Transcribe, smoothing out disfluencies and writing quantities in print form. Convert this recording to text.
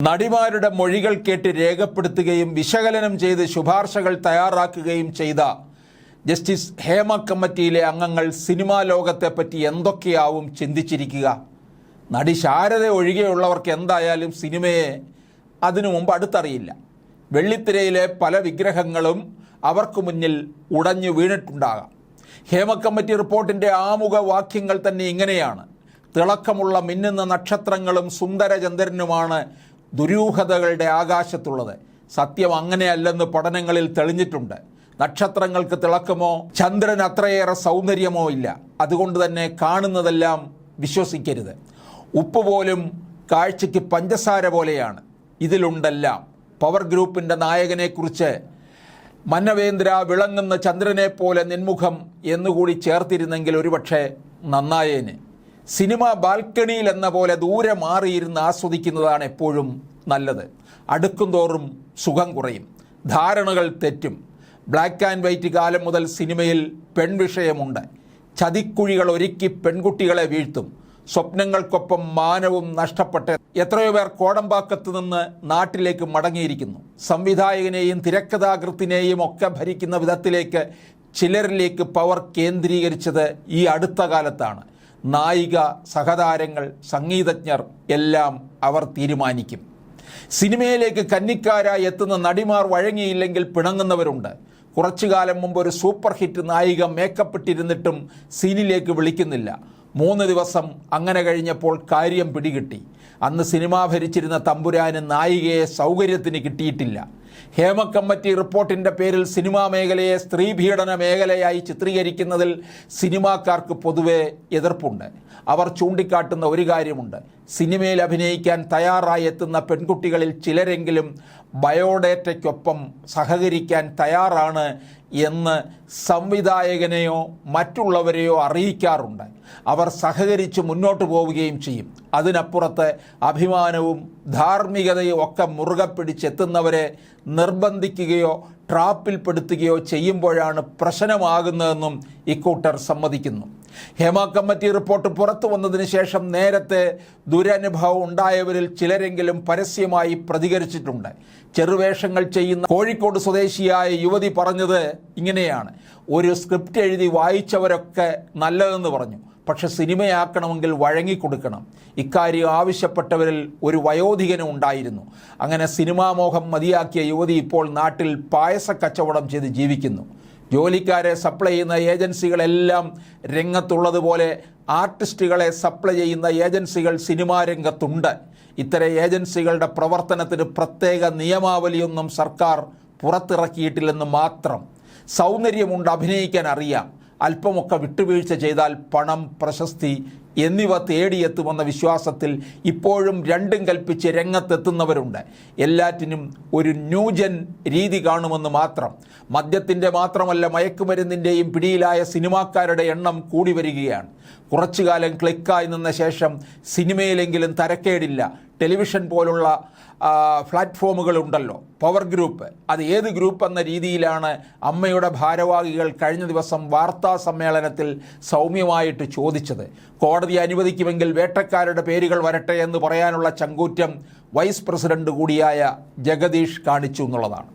നടിമാരുടെ മൊഴികൾ കേട്ട് രേഖപ്പെടുത്തുകയും വിശകലനം ചെയ്ത് ശുപാർശകൾ തയ്യാറാക്കുകയും ചെയ്ത ജസ്റ്റിസ് ഹേമ കമ്മിറ്റിയിലെ അംഗങ്ങൾ സിനിമാ ലോകത്തെപ്പറ്റി എന്തൊക്കെയാവും ചിന്തിച്ചിരിക്കുക? നടി ശാരദ ഒഴികെയുള്ളവർക്ക് എന്തായാലും സിനിമയെ അതിനു മുമ്പ് അടുത്തറിയില്ല. വെള്ളിത്തിരയിലെ പല വിഗ്രഹങ്ങളും അവർക്ക് മുന്നിൽ ഉടഞ്ഞു വീണിട്ടുണ്ടാകാം. ഹേമ കമ്മിറ്റി റിപ്പോർട്ടിൻ്റെ ആമുഖ വാക്യങ്ങൾ തന്നെ ഇങ്ങനെയാണ്: തിളക്കമുള്ള മിന്നുന്ന നക്ഷത്രങ്ങളും സുന്ദരചന്ദ്രനുമാണ് ദുരൂഹതകളുടെ ആകാശത്തുള്ളത്. സത്യം അങ്ങനെയല്ലെന്ന് പഠനങ്ങളിൽ തെളിഞ്ഞിട്ടുണ്ട്. നക്ഷത്രങ്ങൾക്ക് തിളക്കമോ ചന്ദ്രൻ അത്രയേറെ സൗന്ദര്യമോ ഇല്ല. അതുകൊണ്ട് തന്നെ കാണുന്നതെല്ലാം വിശ്വസിക്കരുത്. ഉപ്പ് പോലും കാഴ്ചയ്ക്ക് പഞ്ചസാര പോലെയാണ്. ഇതിലുണ്ടെല്ലാം. പവർ ഗ്രൂപ്പിൻ്റെ നായകനെക്കുറിച്ച് മന്നവേന്ദ്ര വിളങ്ങുന്ന ചന്ദ്രനെ പോലെ നിൻമുഖം എന്നുകൂടി ചേർത്തിരുന്നെങ്കിൽ ഒരുപക്ഷെ നന്നായേനെ. സിനിമ ബാൽക്കണിയിൽ എന്ന പോലെ ദൂരെ മാറിയിരുന്ന് ആസ്വദിക്കുന്നതാണ് എപ്പോഴും നല്ലത്. അടുക്കും തോറും സുഖം കുറയും, ധാരണകൾ തെറ്റും. ബ്ലാക്ക് ആൻഡ് വൈറ്റ് കാലം മുതൽ സിനിമയിൽ പെൺവിഷയമുണ്ട്. ചതിക്കുഴികൾ ഒരുക്കി പെൺകുട്ടികളെ വീഴ്ത്തും. സ്വപ്നങ്ങൾക്കൊപ്പം മാനവും നഷ്ടപ്പെട്ട് എത്രയോ പേർ കോടമ്പാക്കത്ത് നിന്ന് നാട്ടിലേക്ക് മടങ്ങിയിരിക്കുന്നു. സംവിധായകനെയും തിരക്കഥാകൃത്തിനെയും ഒക്കെ ഭരിക്കുന്ന വിധത്തിലേക്ക് ചിലരിലേക്ക് പവർ കേന്ദ്രീകരിച്ചത് ഈ അടുത്ത കാലത്താണ്. നായിക, സഹതാരങ്ങൾ, സംഗീതജ്ഞർ എല്ലാം അവർ തീരുമാനിക്കും. സിനിമയിലേക്ക് കന്നിക്കാരായി എത്തുന്ന നടിമാർ വഴങ്ങിയില്ലെങ്കിൽ പിണങ്ങുന്നവരുണ്ട്. കുറച്ചു കാലം മുമ്പ് ഒരു സൂപ്പർ ഹിറ്റ് നായിക മേക്കപ്പ് ഇട്ടിരുന്നിട്ടും സീനിലേക്ക് വിളിക്കുന്നില്ല. 3 ദിവസം അങ്ങനെ കഴിഞ്ഞപ്പോൾ കാര്യം പിടികിട്ടി. അന്ന് സിനിമ ഭരിച്ചിരുന്ന തമ്പുരാന് നായികയെ സൗകര്യത്തിന് കിട്ടിയിട്ടില്ല. ഹേമ കമ്മിറ്റി റിപ്പോർട്ടിൻ്റെ പേരിൽ സിനിമാ മേഖലയെ സ്ത്രീപീഡന മേഖലയായി ചിത്രീകരിക്കുന്നതിൽ സിനിമാക്കാർക്ക് പൊതുവെ എതിർപ്പുണ്ട്. അവർ ചൂണ്ടിക്കാട്ടുന്ന ഒരു കാര്യമുണ്ട്: സിനിമയിൽ അഭിനയിക്കാൻ തയ്യാറായി എത്തുന്ന പെൺകുട്ടികളിൽ ചിലരെങ്കിലും ബയോഡേറ്റയ്ക്കൊപ്പം സഹകരിക്കാൻ തയ്യാറാണ് എന്ന് സംവിധായകനെയോ മറ്റുള്ളവരെയോ അറിയിക്കാറുണ്ട്. അവർ സഹകരിച്ച് മുന്നോട്ട് പോവുകയും ചെയ്യും. അതിനപ്പുറത്ത് അഭിമാനവും ധാർമ്മികതയും ഒക്കെ മുറുകെ പിടിച്ചെത്തുന്നവരെ നിർബന്ധിക്കുകയോ ട്രാപ്പിൽപ്പെടുത്തുകയോ ചെയ്യുമ്പോഴാണ് പ്രശ്നമാകുന്നതെന്നും ഇക്കൂട്ടർ സമ്മതിക്കുന്നു. ഹേമ കമ്മിറ്റി റിപ്പോർട്ട് പുറത്തു വന്നതിന് ശേഷം നേരത്തെ ദുരനുഭവം ഉണ്ടായവരിൽ ചിലരെങ്കിലും പരസ്യമായി പ്രതികരിച്ചിട്ടുണ്ട്. ചെറുവേഷങ്ങൾ ചെയ്യുന്ന കോഴിക്കോട് സ്വദേശിയായ യുവതി പറഞ്ഞത് ഇങ്ങനെയാണ്: ഒരു സ്ക്രിപ്റ്റ് എഴുതി വായിച്ചവരൊക്കെ നല്ലതെന്ന് പറഞ്ഞു, പക്ഷെ സിനിമയാക്കണമെങ്കിൽ വഴങ്ങിക്കൊടുക്കണം. ഇക്കാര്യം ആവശ്യപ്പെട്ടവരിൽ ഒരു വയോധികനും ഉണ്ടായിരുന്നു. അങ്ങനെ സിനിമാമോഹം മതിയാക്കിയ യുവതി ഇപ്പോൾ നാട്ടിൽ പായസ കച്ചവടം ചെയ്ത് ജീവിക്കുന്നു. ജോലിക്കാരെ സപ്ലൈ ചെയ്യുന്ന ഏജൻസികളെല്ലാം രംഗത്തുള്ളതുപോലെ ആർട്ടിസ്റ്റുകളെ സപ്ലൈ ചെയ്യുന്ന ഏജൻസികൾ സിനിമാ രംഗത്തുണ്ട്. ഇത്തരം ഏജൻസികളുടെ പ്രവർത്തനത്തിന് പ്രത്യേക നിയമാവലിയൊന്നും സർക്കാർ പുറത്തിറക്കിയിട്ടില്ലെന്ന് മാത്രം. സൗന്ദര്യമുണ്ട്, അഭിനയിക്കാൻ അറിയാം, അല്പമൊക്കെ വിട്ടുവീഴ്ച ചെയ്താൽ പണം, പ്രശസ്തി എന്നിവ തേടിയെത്തുമെന്ന വിശ്വാസത്തിൽ ഇപ്പോഴും രണ്ടും കൽപ്പിച്ച് രംഗത്തെത്തുന്നവരുണ്ട്. എല്ലാറ്റിനും ഒരു ന്യൂജൻ രീതി കാണുമെന്ന് മാത്രം. മദ്യത്തിൻ്റെ മാത്രമല്ല മയക്കുമരുന്നിൻ്റെയും പിടിയിലായ സിനിമാക്കാരുടെ എണ്ണം കൂടി വരികയാണ്. കുറച്ചു കാലം ക്ലിക്കായി നിന്ന ശേഷം സിനിമയിലെങ്കിലും തരക്കേടില്ല. ടെലിവിഷൻ പോലുള്ള പ്ലാറ്റ്ഫോമുകളുണ്ടല്ലോ, പവർ ഗ്രൂപ്പ്. അത് ഏത് ഗ്രൂപ്പ് എന്ന രീതിയിലാണ് അമ്മയുടെ ഭാരവാഹികൾ കഴിഞ്ഞ ദിവസം വാർത്താ സമ്മേളനത്തിൽ സൗമ്യമായിട്ട് ചോദിച്ചത്. കോടതി അനുവദിക്കുമെങ്കിൽ വേട്ടക്കാരുടെ പേരുകൾ വരട്ടെ എന്ന് പറയാനുള്ള ചങ്കൂറ്റം വൈസ് പ്രസിഡന്റ് കൂടിയായ ജഗദീഷ് കാണിച്ചു എന്നുള്ളതാണ്.